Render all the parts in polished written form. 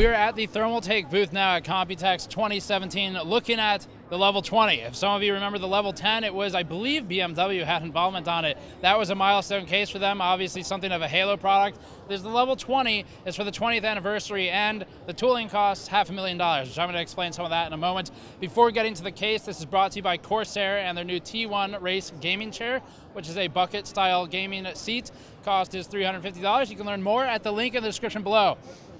We are at the Thermaltake booth now at Computex 2017 looking at the Level 20. If some of you remember the Level 10, it was, I believe BMW had involvement on it. That was a milestone case for them, obviously something of a Halo product. There's the Level 20, is for the 20th anniversary, and the tooling costs $500,000, which I'm going to explain some of that in a moment. Before getting to the case, this is brought to you by Corsair and their new T1 Race gaming chair, which is a bucket-style gaming seat. Cost is $350. You can learn more at the link in the description below.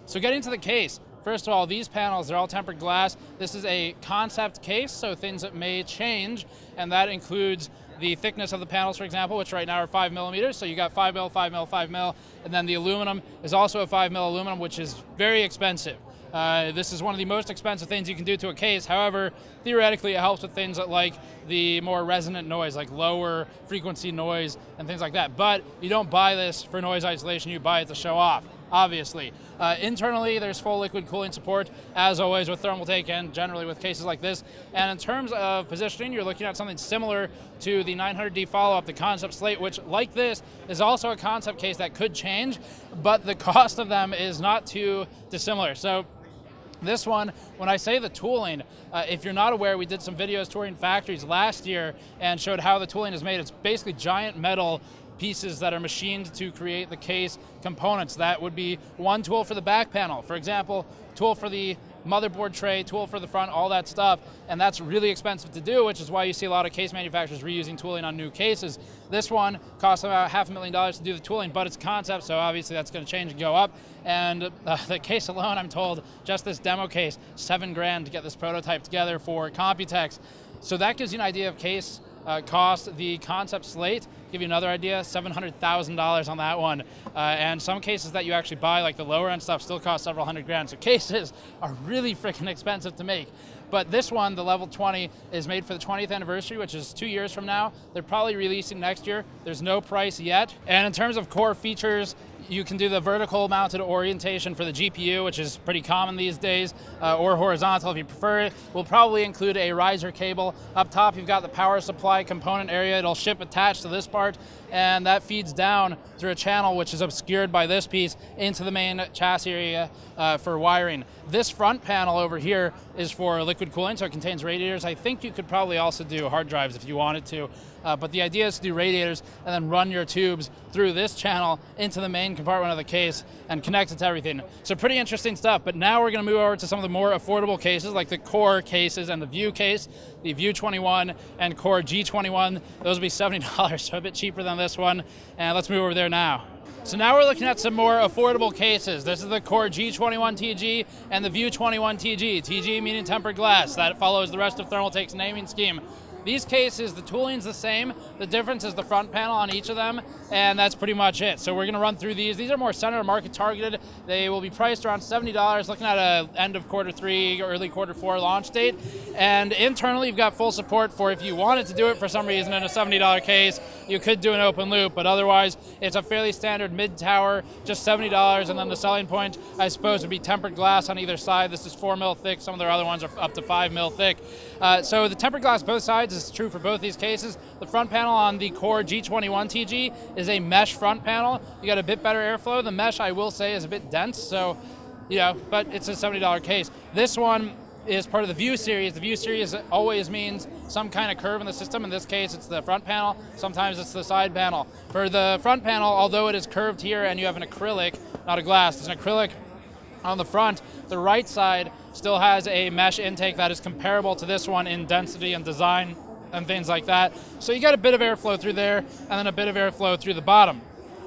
So getting to the case, first of all, these panels, they're all tempered glass. This is a concept case, so things that may change, and that includes the thickness of the panels, for example, which right now are 5 millimeters, so you got 5 mil, 5 mil, 5 mil, and then the aluminum is also a 5 mil aluminum, which is very expensive. This is one of the most expensive things you can do to a case. However, theoretically, it helps with things like the more resonant noise, like lower frequency noise and things like that. But you don't buy this for noise isolation, you buy it to show off, obviously. Internally, there's full liquid cooling support, as always with Thermaltake and generally with cases like this. And in terms of positioning, you're looking at something similar to the 900D follow-up, the Concept Slate, which, like this, is also a concept case that could change, but the cost of them is not too dissimilar. So this one, when I say the tooling, if you're not aware, we did some videos touring factories last year and showed how the tooling is made. It's basically giant metal pieces that are machined to create the case components. That would be one tool for the back panel, for example, tool for the motherboard tray, tool for the front, all that stuff, and that's really expensive to do, which is why you see a lot of case manufacturers reusing tooling on new cases. This one costs about $500,000 to do the tooling, but it's concept, so obviously that's going to change and go up. And the case alone, I'm told, just this demo case, $7 grand to get this prototype together for Computex. So that gives you an idea of case cost. The Concept Slate, give you another idea, $700,000 on that one. And some cases that you actually buy, like the lower end stuff, still cost several hundred grand. So cases are really freaking expensive to make. But this one, the Level 20, is made for the 20th anniversary, which is 2 years from now. They're probably releasing next year. There's no price yet. And in terms of core features, you can do the vertical mounted orientation for the GPU, which is pretty common these days, or horizontal if you prefer it. We'll probably include a riser cable. Up top, you've got the power supply component area. It'll ship attached to this part, and that feeds down through a channel which is obscured by this piece into the main chassis area for wiring. This front panel over here is for liquid cooling, so it contains radiators. I think you could probably also do hard drives if you wanted to, but the idea is to do radiators and then run your tubes through this channel into the main compartment of the case and connect it to everything. So pretty interesting stuff, but now we're going to move over to some of the more affordable cases, like the Core cases and the View case, the View 21 and Core G21. Those will be $70, so a bit cheaper than this one, and let's move over there now. So now we're looking at some more affordable cases. This is the Core G21 TG and the View 21 TG. TG meaning tempered glass. That follows the rest of Thermaltake's naming scheme. These cases, the tooling's the same. The difference is the front panel on each of them, and that's pretty much it. So we're going to run through these. These are more center market targeted. They will be priced around $70, looking at a end of Q3, early Q4 launch date. And internally, you've got full support for if you wanted to do it for some reason in a $70 case, you could do an open loop, but otherwise, it's a fairly standard mid-tower, just $70, and then the selling point, I suppose, would be tempered glass on either side. This is 4 mil thick. Some of their other ones are up to 5 mil thick. So the tempered glass both sides is true for both these cases. The front panel on the Core G21 TG is a mesh front panel. You got a bit better airflow. The mesh, I will say, is a bit dense, so, you know, but it's a $70 case. This one is part of the View series. The View series always means some kind of curve in the system. In this case, it's the front panel. Sometimes it's the side panel. For the front panel, although it is curved here and you have an acrylic, not a glass, it's an acrylic on the front, the right side still has a mesh intake that is comparable to this one in density and design and things like that. So you got a bit of airflow through there and then a bit of airflow through the bottom.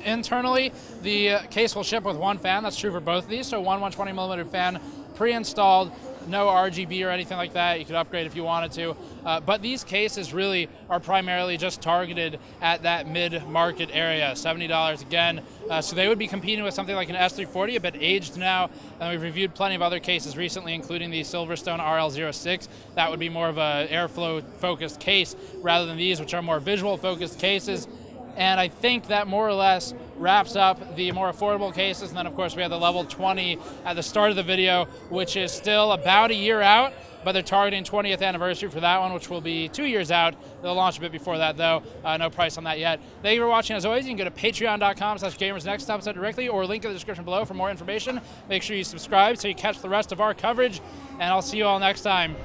Internally, the case will ship with one fan. That's true for both of these. So one 120mm fan pre-installed, no RGB or anything like that. You could upgrade if you wanted to. But these cases really are primarily just targeted at that mid-market area, $70 again. So they would be competing with something like an S340, a bit aged now, and we've reviewed plenty of other cases recently, including the Silverstone RL06. That would be more of an airflow-focused case rather than these, which are more visual-focused cases. And I think that more or less wraps up the more affordable cases. And then, of course, we have the level 20 at the start of the video, which is still about a year out, but they're targeting 20th anniversary for that one, which will be 2 years out. They'll launch a bit before that, though. No price on that yet. Thank you for watching. As always, you can go to patreon.com/gamersnext episode directly, or link in the description below for more information. Make sure you subscribe so you catch the rest of our coverage, and I'll see you all next time.